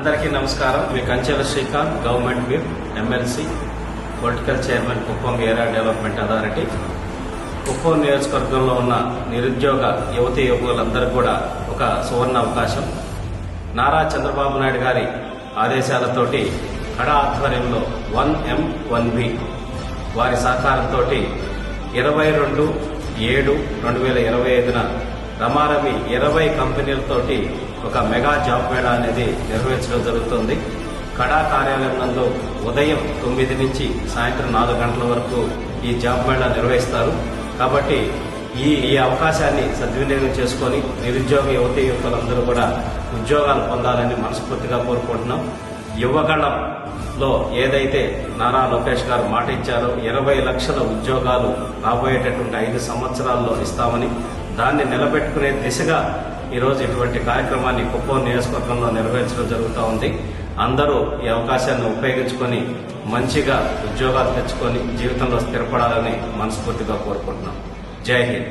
అందరికీ నమస్కారం. మీ Kanchela Srikanth, government whip, MLC, political chairman, Kuppam area development authority. Kuppam నియోజకవర్గంలో ఉన్న నిరుద్యోగ యువతీ యువకులందరూ కూడా ఒక సువర్ణ అవకాశం. నారా చంద్రబాబు నాయుడు గారి ఆదేశాలతోటి కడా ఆధ్వర్యంలో 1M 1B వారి సహకారంతో 22/7/2025 రమారమి 20 కంపెనీలతోటి ఒక మెగా జాబ్ మేళా అనేది నిర్వహించడం జరుగుతుంది. కడా కార్యాలయం నందు ఉదయం 9 నుంచి సాయంత్రం 4 గంటల వరకు ఈ జాబ్ మేళా నిర్వహిస్తారు. కాబట్టి ఈ అవకాశాన్ని సద్వినియోగం చేసుకుని నిరుద్యోగ యువతీ యువకులందరూ కూడా ఉద్యోగాలు పొందాలని మనస్ఫూర్తిగా కోరుకుంటున్నాం. యువగళంలో ఏదైతే నారా లోకేష్ గారు మాట ఇచ్చారో 20 లక్షల ఉద్యోగాలు రాబోయేటటువంటి 5 సంవత్సరాల్లో ఇస్తామని, దాన్ని నిలబెట్టుకునే దిశగా ఈరోజు ఇటువంటి కార్యక్రమాన్ని కుప్పం నియోజకవర్గంలో నిర్వహించడం జరుగుతూ ఉంది. అందరూ ఈ అవకాశాన్ని ఉపయోగించుకొని మంచిగా ఉద్యోగాలు తెచ్చుకొని జీవితంలో స్థిరపడాలని మనస్ఫూర్తిగా కోరుకుంటున్నాం. జై హింద్.